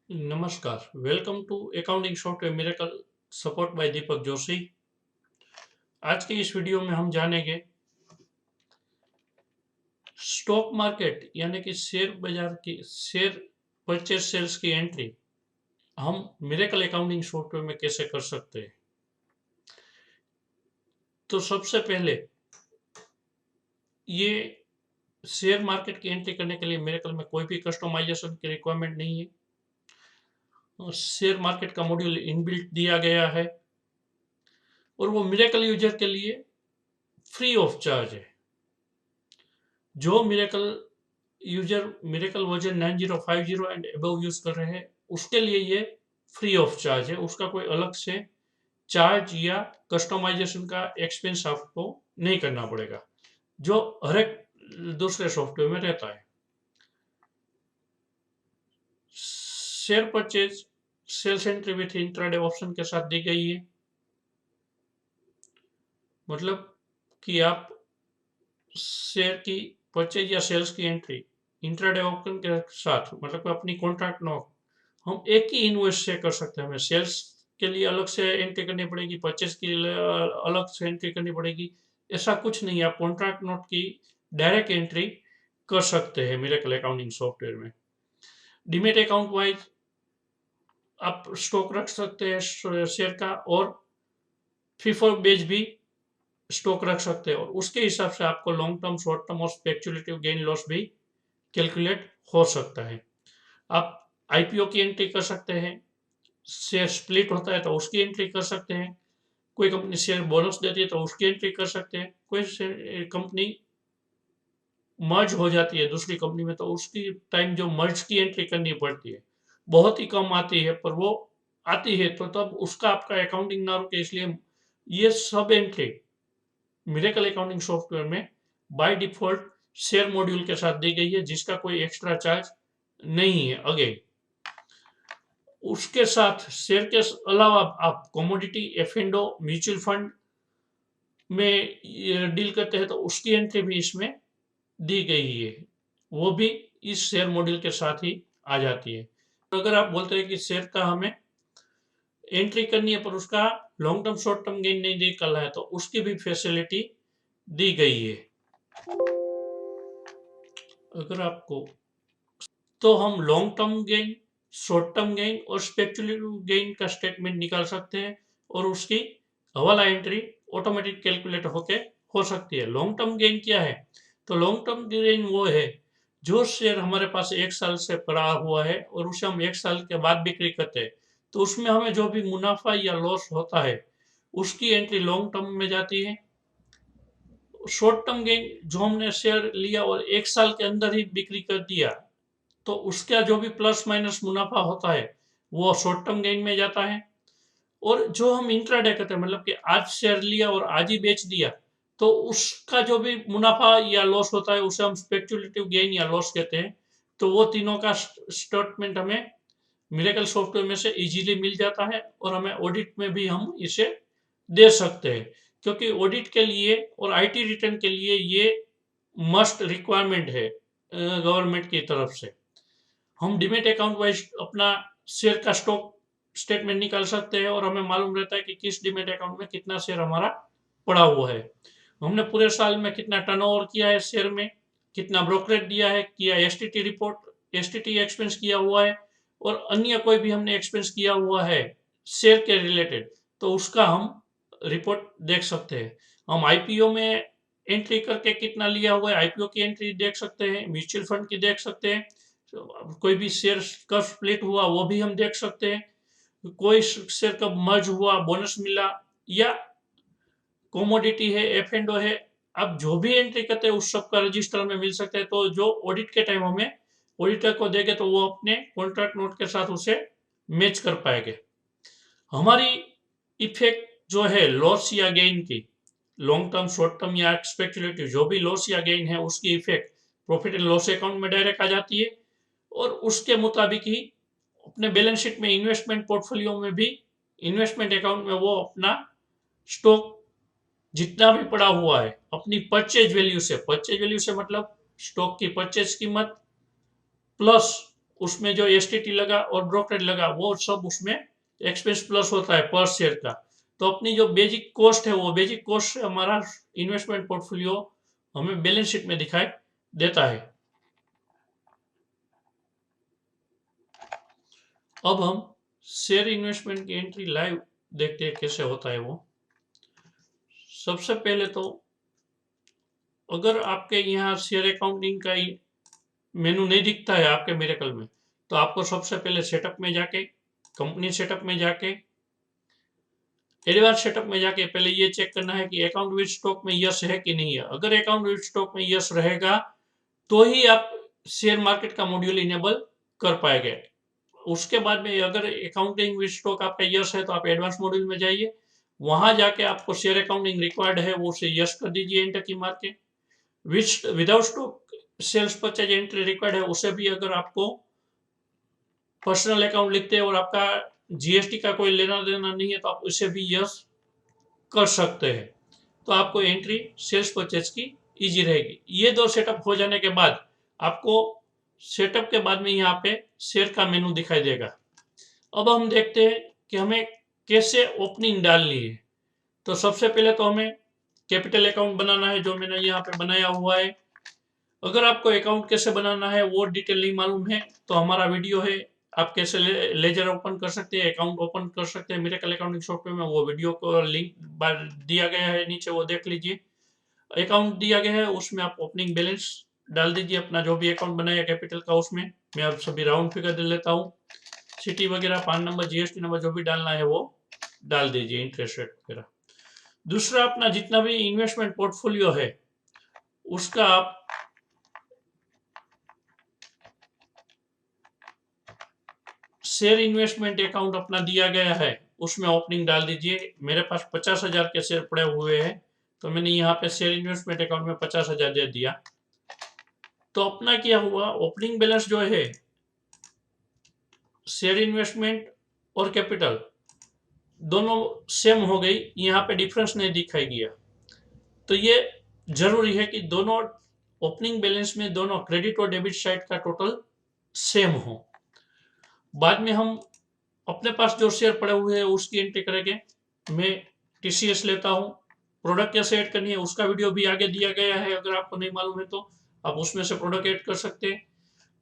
नमस्कार, welcome to accounting software miracle support by Deepak Joshi. आज के इस वीडियो में हम जानेंगे स्टॉक मार्केट यानी कि शेयर बाजार की शेयर परचेज सेल्स की एंट्री हम मिरेकल अकाउंटिंग सॉफ्टवेयर में कैसे कर सकते हैं। तो सबसे पहले ये शेयर मार्केट की एंट्री करने के लिए मिरेकल में कोई भी कस्टमाइजेशन की रिक्वायरमेंट नहीं है। शेयर मार्केट का मॉड्यूल इनबिल्ट दिया गया है और वो मिरेकल यूजर के लिए फ्री ऑफ चार्ज है। जो miracle user miracle version 9050 and above use कर रहे हैं उसके लिए ये फ्री ऑफ चार्ज है। उसका कोई अलग से चार्ज या कस्टमाइजेशन का एक्सपेंस आपको नहीं करना पड़ेगा, जो हर एक दूसरे सॉफ्टवेयर में रहता है। Share purchase sales entry with intraday option के साथ दी गई है। मतलब कि आप शेयर की परचेज या सेल्स की एंट्री इंट्राडे ऑप्शन के साथ, मतलब अपनी कॉन्ट्रैक्ट नो हम एक ही इनवॉइस से कर सकते हैं। हमें सेल्स के लिए अलग से एंट्री करनी पड़ेगी, परचेज के लिए अलग से एंट्री करनी पड़ेगी, ऐसा कुछ नहीं है। आप कॉन्ट्रैक्ट नोट की डायरेक्ट एंट्री कर सकते हैं मिरेकल अकाउंटिंग सॉफ्टवेयर में। डीमेट अकाउंट वाइज आप स्टॉक रख सकते हैं शेयर का, और फीफो बेच भी स्टॉक रख सकते हैं, और उसके हिसाब से आपको लॉन्ग टर्म, शॉर्ट टर्म और स्पेक्युलेटिव गेन लॉस भी कैलकुलेट हो सकता है। आप आईपीओ की एंट्री कर सकते हैं, शेयर स्प्लिट होता है तो उसकी एंट्री कर सकते हैं, कोई कंपनी शेयर बोनस देती है तो उसकी एंट्री कर सकते हैं, कोई कंपनी मर्ज हो जाती है दूसरी कंपनी में तो उसकी टाइम जो मर्ज की एंट्री करनी पड़ती है, बहुत ही कम आती है, पर वो आती है तो तब उसका आपका अकाउंटिंग ना रुके। इसलिए ये सब एंट्री मिरेकल अकाउंटिंग सॉफ्टवेयर में बाय डिफॉल्ट शेयर मॉड्यूल के साथ दी गई है, जिसका कोई एक्स्ट्रा चार्ज नहीं है। अगेन उसके साथ शेयर के अलावा आप कमोडिटी, एफ&ओ, म्यूचुअल फंड में डील करते हैं तो उसकी एंट्री भी इसमें दी गई है, वो भी इस शेयर मॉड्यूल के साथ ही आ जाती है। तो अगर आप बोलते हैं कि शेयर का हमें एंट्री करनी है पर उसका long term short term gain नहीं निकलना है तो उसकी भी फैसिलिटी दी गई है। अगर आपको तो हम long term gain, short term gain और स्पेक्युलेटिव गेन का स्टेटमेंट निकाल सकते हैं, और उसकी हवाला एंट्री ऑटोमेटिक कैलकुलेट होके हो सकती है। लॉन्ग टर्म गेन क्या है? तो लॉन्ग टर्म गेन वो है जो शेयर हमारे पास 1 साल से पड़ा हुआ है और उसे हम 1 साल के बाद बिक्री करते हैं, तो उसमें हमें जो भी मुनाफा या लॉस होता है उसकी एंट्री लॉन्ग टर्म में जाती है। शॉर्ट टर्म गेन जो हमने शेयर लिया और 1 साल के अंदर ही बिक्री कर दिया, तो उसका जो भी प्लस माइनस मुनाफा होता है वो शॉर्ट टर्म गेन में जाता है। और जो हम इंट्राडे करते हैं, मतलब कि आज शेयर लिया और आज ही बेच दिया, तो उसका जो भी मुनाफा या लॉस होता है उसे हम स्पेक्युलेटिव गेन या लॉस कहते हैं। तो वो तीनों का स्टेटमेंट हमें मिरेकल सॉफ्टवेयर में से इजीली मिल जाता है, और हमें ऑडिट में भी हम इसे दे सकते हैं, क्योंकि ऑडिट के लिए और आईटी रिटर्न के लिए ये मस्ट रिक्वायरमेंट है गवर्नमेंट की तरफ से। हम डिमेट अकाउंट वाइज अपना शेयर का स्टॉक स्टेटमेंट निकाल सकते हैं, और हमें मालूम रहता है कि किस डिमेट अकाउंट में कितना शेयर हमारा पड़ा हुआ है, हमने पूरे साल में कितना टर्नओवर किया है शेयर में, कितना ब्रोकरेज दिया है, किया एसटीटी रिपोर्ट, एसटीटी एक्सपेंस किया हुआ है, और अन्य कोई भी हमने एक्सपेंस किया हुआ है शेयर के रिलेटेड, तो उसका हम रिपोर्ट देख सकते हैं। हम आईपीओ में एंट्री करके कितना लिया हुआ है आईपीओ की एंट्री देख सकते हैं, म्यूचुअल फंड की देख सकते हैं, कोई भी शेयर कब स्प्लिट हुआ वो भी हम देख सकते हैं, कोई शेयर कब मर्ज हुआ, बोनस मिला, या कोमोडिटी है, एफ&ओ है, आप जो भी एंट्री करते हैं उस सब का रजिस्टर में मिल सकता है। तो जो ऑडिट के टाइम हमें ऑडिटर को देंगे तो वो अपने कॉन्ट्रैक्ट नोट के साथ उसे मैच कर पाएंगे। हमारी इफेक्ट जो है लॉस या गेन की, लॉन्ग टर्म, शॉर्ट टर्म या स्पेक्युलेटिव, जो भी लॉस या गेन है उसकी effect profit and loss account में डायरेक्ट आ जाती है, और उसके मुताबिक ही अपने बैलेंस शीट में, इन्वेस्टमेंट पोर्टफोलियो में भी, इन्वेस्टमेंट अकाउंट में वो अपना स्टॉक जितना भी पड़ा हुआ है अपनी परचेज वैल्यू से मतलब स्टॉक की परचेज कीमत प्लस उसमें जो एसटीटी लगा और ब्रोकरेज लगा वो सब उसमें एक्सपेंस प्लस होता है पर शेयर का। तो अपनी जो बेसिक कॉस्ट है वो बेसिक कॉस्ट से हमारा इन्वेस्टमेंट पोर्टफोलियो हमें बैलेंस शीट में दिखाई देता है। अब हम शेयर इन्वेस्टमेंट की एंट्री लाइव देखते हैं कैसे होता है वो। सबसे पहले तो अगर आपके यहाँ शेयर अकाउंटिंग का मेनू नहीं दिखता है आपके मिरेकल में, तो आपको सबसे पहले सेटअप में जाके, कंपनी सेटअप में जाके, एडवांस सेटअप में जाके पहले ये चेक करना है कि अकाउंट विद स्टॉक में यस है कि नहीं है। अगर अकाउंट विद स्टॉक में यस रहेगा तो ही आप शेयर मार्केट का मॉड्यूल इनेबल कर पाएंगे। उसके बाद में अगर अकाउंटिंग विद स्टॉक आपका यस है तो आप एडवांस मॉड्यूल में जाइए, वहां जाके आपको शेयर अकाउंटिंग रिक्वायर्ड है वो उसे यस कर दीजिए, एंटर की मार के। Without stock sales purchase entry required है उसे भी अगर आपको पर्सनल अकाउंट लिखते हैं और आपका जीएसटी का कोई लेना देना नहीं है तो आप उसे भी यस कर सकते हैं। तो आपको एंट्री सेल्स परचेज की इजी रहेगी। ये दो सेटअप हो जाने के बाद आपको सेटअप के बाद में यहाँ पे शेयर का मेनू दिखाई देगा। अब हम देखते हैं कि हमें कैसे ओपनिंग डालनी है। तो सबसे पहले तो हमें कैपिटल अकाउंट बनाना है, जो मैंने यहाँ पे बनाया हुआ है। अगर आपको अकाउंट कैसे बनाना है वो डिटेल नहीं मालूम है तो हमारा वीडियो है, आप कैसे लेजर ओपन कर सकते हैं, अकाउंट ओपन कर सकते हैं मिरेकल अकाउंटिंग सॉफ्टवेयर में, वो वीडियो को लिंक दिया गया है नीचे, वो देख लीजिए। अकाउंट दिया गया है उसमें आप ओपनिंग बैलेंस डाल दीजिए अपना, जो भी अकाउंट बनाया कैपिटल का उसमें। मैं अब सभी राउंड फिगर दे लेता हूँ। सिटी वगैरह, पान नंबर, जीएसटी नंबर जो भी डालना है वो डाल दीजिए, इंटरेस्ट रेट वगैरह। दूसरा, अपना जितना भी इन्वेस्टमेंट पोर्टफोलियो है उसका आप शेयर इन्वेस्टमेंट अकाउंट अपना दिया गया है उसमें ओपनिंग डाल दीजिए। मेरे पास 50,000 के शेयर पड़े हुए हैं तो मैंने यहाँ पे शेयर इन्वेस्टमेंट अकाउंट में 50,000 दे दिया। तो अपना क्या हुआ, ओपनिंग बैलेंस जो है शेयर इन्वेस्टमेंट और कैपिटल दोनों सेम हो गई, यहाँ पे डिफरेंस नहीं दिखाई गया। तो ये जरूरी है कि दोनों ओपनिंग बैलेंस में दोनों क्रेडिट और डेबिट साइड का टोटल सेम हो। बाद में हम अपने पास जो शेयर पड़े हुए हैं उसकी एंट्री करेंगे। मैं टीसीएस लेता हूँ। प्रोडक्ट कैसे ऐड करनी है उसका वीडियो भी आगे दिया गया है, अगर आपको नहीं मालूम है तो आप उसमें से प्रोडक्ट ऐड कर सकते हैं।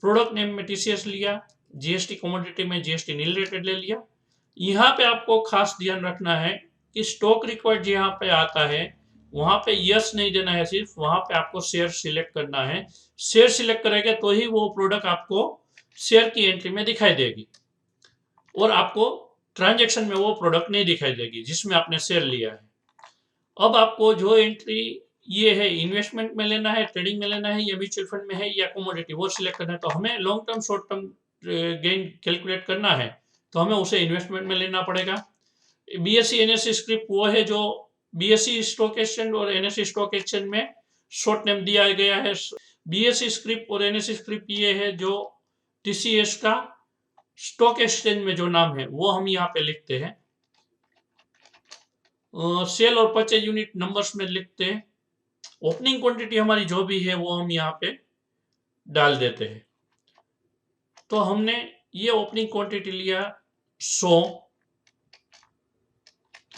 प्रोडक्ट नेम में टीसीएस लिया, जीएसटी कमोडिटी में जीएसटी नील रेटेड ले लिया। यहाँ पे आपको खास ध्यान रखना है कि स्टॉक रिक्वायर्ड जहाँ पे आता है वहां पे यस नहीं देना है, सिर्फ वहां पे आपको शेयर सिलेक्ट करना है। शेयर सिलेक्ट करेंगे तो ही वो प्रोडक्ट आपको शेयर की एंट्री में दिखाई देगी और आपको ट्रांजैक्शन में वो प्रोडक्ट नहीं दिखाई देगी जिसमें आपने शेयर लिया है। अब आपको जो एंट्री ये है, इन्वेस्टमेंट में लेना है, ट्रेडिंग में लेना है, या म्यूचुअल फंड में है, या कमोडिटी, वो सिलेक्ट करना है। तो हमें long term short term gain calculate करना है तो हमें उसे इन्वेस्टमेंट में लेना पड़ेगा। बीएसई एनएसई स्क्रिप्ट वो है जो बीएसई स्टॉक एक्सचेंज और एनएसई स्टॉक एक्सचेंज में शॉर्ट नेम दिया गया है। बीएसई स्क्रिप्ट और एनएसई स्क्रिप्ट ये है जो टीसीएस का स्टॉक एक्सचेंज में जो नाम है वो हम यहाँ पे लिखते हैं। सेल और परचेज यूनिट नंबर्स में लिखते हैं। ओपनिंग क्वांटिटी हमारी जो भी है वो हम यहाँ पे डाल देते हैं। तो हमने ये ओपनिंग क्वांटिटी लिया 100,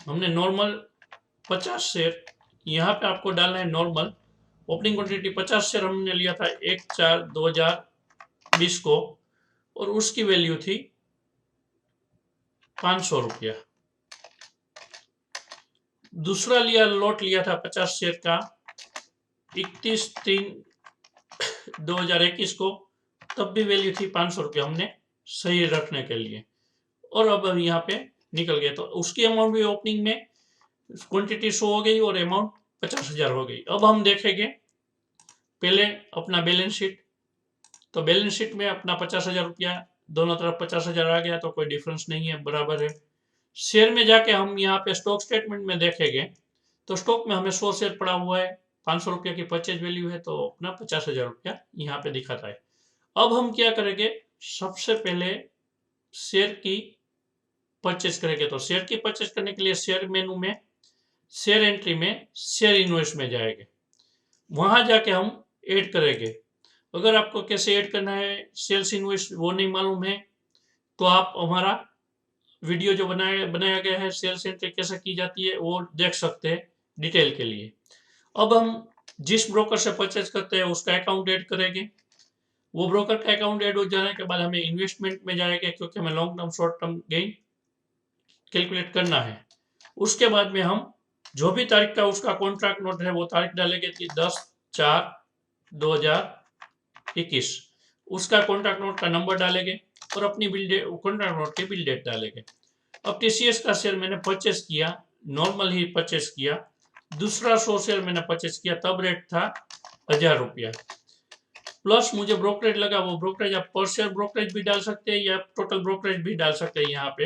हमने नॉर्मल 50 शेयर, यहाँ पे आपको डालना है नॉर्मल। ओपनिंग क्वांटिटी 50 शेयर हमने लिया था 1/4/2020 को और उसकी वैल्यू थी 500 रुपया। दूसरा लॉट लिया था 50 शेयर का 31/3/2021 को, तब भी वैल्यू थी 500 रुपया, हमने सही रखने के लिए। और अब हम यहाँ पे निकल गए तो उसकी अमाउंट भी ओपनिंग में क्वांटिटी शो हो गई और अमाउंट 50,000 हो गई। अब हम देखेंगे पहले अपना बैलेंस शीट। तो बैलेंस शीट में अपना 50,000 रुपया, दोनों तरफ 50,000 आ गया तो कोई डिफरेंस नहीं है, बराबर है। शेयर में जाके हम यहाँ पे स्टॉक स्टेटमेंट में देखेंगे तो स्टॉक में हमें 100 शेयर पड़ा हुआ है, 500 रुपया की परचेज वैल्यू है, तो अपना 50,000 रुपया यहाँ पे दिखाता है। अब हम क्या करेंगे, सबसे पहले शेयर की परचेज करेंगे। तो शेयर की परचेज करने के लिए शेयर मेनू में, शेयर एंट्री में, शेयर इन्वेस्ट में जाएंगे, वहां जाके हम ऐड करेंगे। अगर आपको कैसे ऐड करना है सेल्स इनवॉइस वो नहीं मालूम है तो आप हमारा वीडियो जो बनाया गया है सेल्स एंट्री कैसे की जाती है वो देख सकते हैं डिटेल के लिए। अब हम जिस ब्रोकर से परचेज करते हैं उसका अकाउंट ऐड करेंगे। वो ब्रोकर का अकाउंट ऐड हो जाने के बाद हमें इन्वेस्टमेंट में जाएंगे क्योंकि हमें long term short term gain calculate करना है। उसके बाद में हम जो भी तारीख का उसका कॉन्ट्रैक्ट नोट है वो तारीख डालेंगे कि 10/4/2021 उसका कॉन्ट्रैक्ट नोट का नंबर डालेंगे और अपनी बिल डेट कॉन्ट्रैक्ट नोट की बिल डेट डालेंगे। अब टीसीएस का शेयर मैंने परचेस किया, नॉर्मल ही परचेस किया, दूसरा 100 शेयर मैंने परचेस किया, तब रेट था 1000 रुपया, प्लस मुझे ब्रोकरेज लगा। वो ब्रोकरेज आप पर शेयर ब्रोकरेज भी डाल सकते हैं या टोटल ब्रोकरेज भी डाल सकते हैं यहाँ पे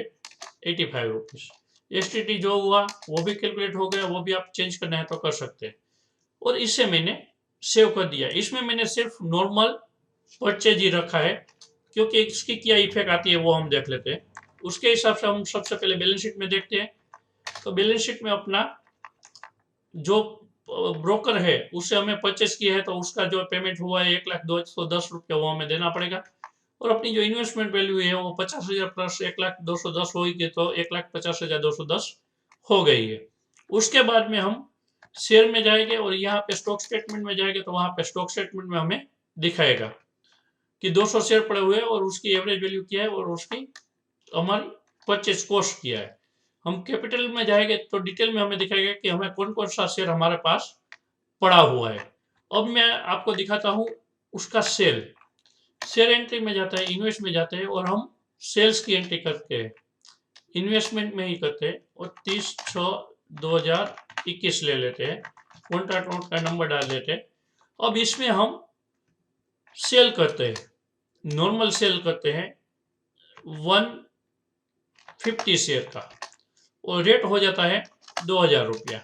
85 रुपीज। एसटीटी जो हुआ वो भी कैलकुलेट हो गया, वो भी आप चेंज करना है तो कर सकते हैं। और इससे मैंने सेव कर दिया। इसमें मैंने सिर्फ नॉर्मल परचेज ही रखा है क्योंकि इसकी क्या इफेक्ट आती है वो हम देख लेते हैं। उसके हिसाब से हम सबसे पहले बैलेंस शीट में देखते हैं। तो बैलेंस शीट में अपना जो ब्रोकर है उससे हमें परचेस किया है तो उसका जो पेमेंट हुआ है 1,02,10 रुपया वो हमें देना पड़ेगा। और अपनी जो इन्वेस्टमेंट वैल्यू है वो 50,000 प्लस 1,02,10 होगी तो 1,50,210 हो गई है। उसके बाद में हम शेयर में जाएंगे और यहाँ पे स्टॉक स्टेटमेंट में जाएंगे तो वहां पे स्टॉक स्टेटमेंट में हमें दिखाएगा कि 200 शेयर पड़े हुए हैं और उसकी एवरेज वैल्यू क्या है और उसकी हमारी परचेज कॉस्ट क्या है। हम कैपिटल में जाएंगे तो डिटेल में हमें दिखाएगा कि हमें कौन कौन सा शेयर हमारे पास पड़ा हुआ है। अब मैं आपको दिखाता हूँ उसका शेयर एंट्री में जाता है, इन्वेस्ट में जाते हैं और हम सेल्स की एंट्री करते हैं, इन्वेस्टमेंट में ही करते हैं और 30/6/2021 ले लेते हैं, कॉन्ट्रैक्ट नोट का नंबर डाल देते हैं। अब इसमें हम सेल करते हैं, नॉर्मल सेल करते हैं 150 शेयर का और रेट हो जाता है 2,000 रुपया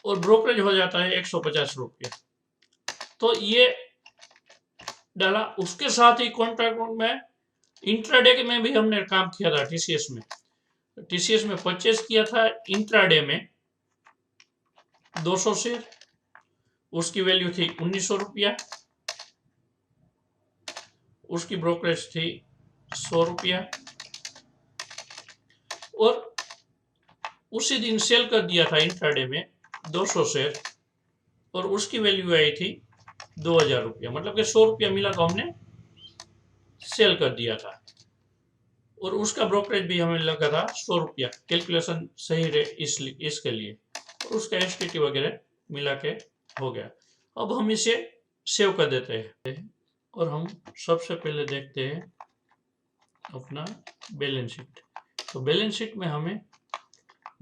और ब्रोकरेज हो जाता है 150 रुपया। तो ये डाला। उसके साथ ही कॉन्ट्रैक्ट में इंट्राडे में भी हमने काम किया था टीसीएस में। टीसीएस में परचेस किया था इंट्राडे में 200 शेयर, उसकी वैल्यू थी 1,900 रुपया, उसकी ब्रोकरेज थी 100 रुपया और उसी दिन सेल कर दिया था इंट्राडे में 200 शेयर और उसकी वैल्यू आई थी 2,000 रुपया, मतलब कि 100 रुपया मिला तो हमने सेल कर दिया था और उसका ब्रोकरेज भी हमें लगा था 100 रुपया, कैलकुलेशन सही रहे इसके लिए और उसका एसटीटी वगैरह मिला के हो गया। अब हम इसे सेव कर देते हैं और हम सबसे पहले देखते हैं अपना बैलेंस शीट। तो बैलेंस शीट में हमें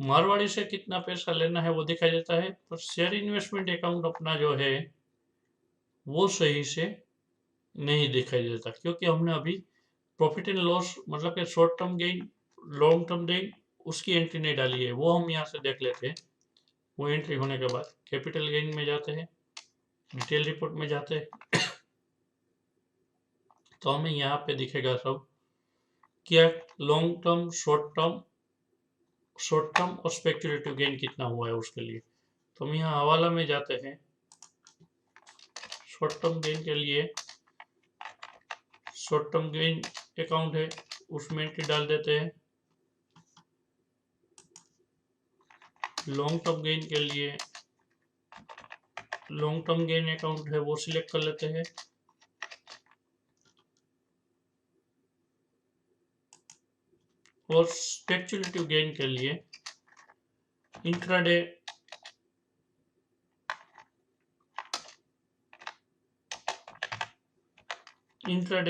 मारवाड़ी से कितना पैसा लेना है वो दिखाई देता है। तो शेयर इन्वेस्टमेंट अकाउंट अपना जो है वो सही से नहीं दिखाई देता क्योंकि हमने अभी प्रॉफिट एंड लॉस मतलब कि short term gain long term gain उसकी एंट्री नहीं डाली है, वो हम यहाँ से देख लेते हैं। वो एंट्री होने के बाद कैपिटल गेन में जाते हैं, डिटेल रिपोर्ट में जाते हैं तो हमें यहाँ पे दिखेगा सब क्या लॉन्ग टर्म शॉर्ट टर्म और स्पेक्युलेटिव गेन कितना हुआ है उसके लिए। तो हम यहाँ हवाला में जाते हैं, शॉर्ट टर्म गेन के लिए शॉर्ट टर्म गेन अकाउंट है उसमें एंट्री डाल देते हैं। लॉन्ग टर्म गेन के लिए लॉन्ग टर्म गेन अकाउंट है वो सिलेक्ट कर लेते हैं और स्पेक्युलेटिव गेन के लिए इंट्राडे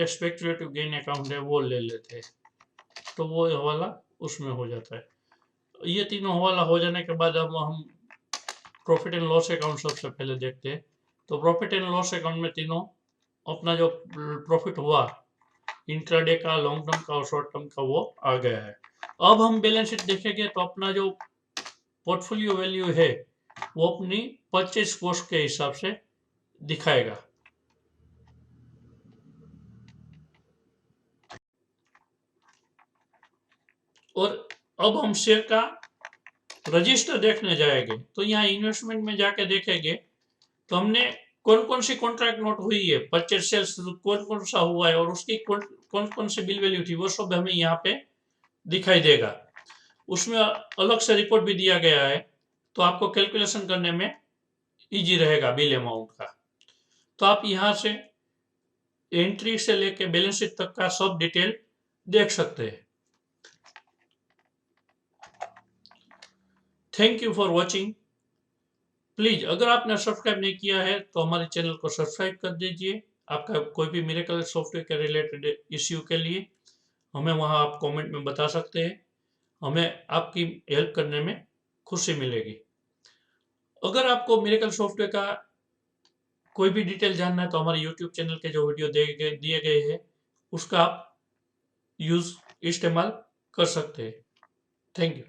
स्पेक्युलेटिव गेन अकाउंट है वो ले लेते हैं तो वो हवाला उसमें हो जाता है। ये तीनों हवाला हो जाने के बाद अब हम प्रॉफिट एंड लॉस अकाउंट सबसे पहले देखते हैं। तो प्रॉफिट एंड लॉस अकाउंट में तीनों अपना जो प्रॉफिट हुआ इंट्राडे का, लॉन्ग टर्म का और शॉर्ट टर्म का वो आ गया है। अब हम बैलेंस शीट देखेंगे तो अपना जो पोर्टफोलियो वैल्यू है वो अपनी परचेज कॉस्ट के हिसाब से दिखाएगा। और अब हम शेयर का रजिस्टर देखने जाएंगे तो यहाँ इन्वेस्टमेंट में जाके देखेंगे तो हमने कौन कौन सी कॉन्ट्रैक्ट नोट हुई है, परचेज सेल्स कौन कौन सा हुआ है और उसकी कौन कौन सी बिल वैल्यू थी, वो सब हमें यहाँ पे दिखाई देगा। उसमें अलग से रिपोर्ट भी दिया गया है, तो आपको कैलकुलेशन करने में इजी रहेगा बिल अमाउंट का। तो आप यहाँ से एंट्री से लेके बैलेंस शीट तक का सब डिटेल देख सकते हैं। Thank you for watching. Please अगर आपने सब्सक्राइब नहीं किया है तो हमारे चैनल को सब्सक्राइब कर दीजिए। आपका कोई भी मिरेकल सॉफ्टवेयर के रिलेटेड इश्यू के लिए हमें वहां आप कमेंट में बता सकते हैं, हमें आपकी हेल्प करने में खुशी मिलेगी। अगर आपको मिरेकल सॉफ्टवेयर का कोई भी डिटेल जानना है तो हमारे यूट्यूब चैनल के जो वीडियो दिए गए हैं उसका आप यूज इस्तेमाल कर सकते हैं। Thank you.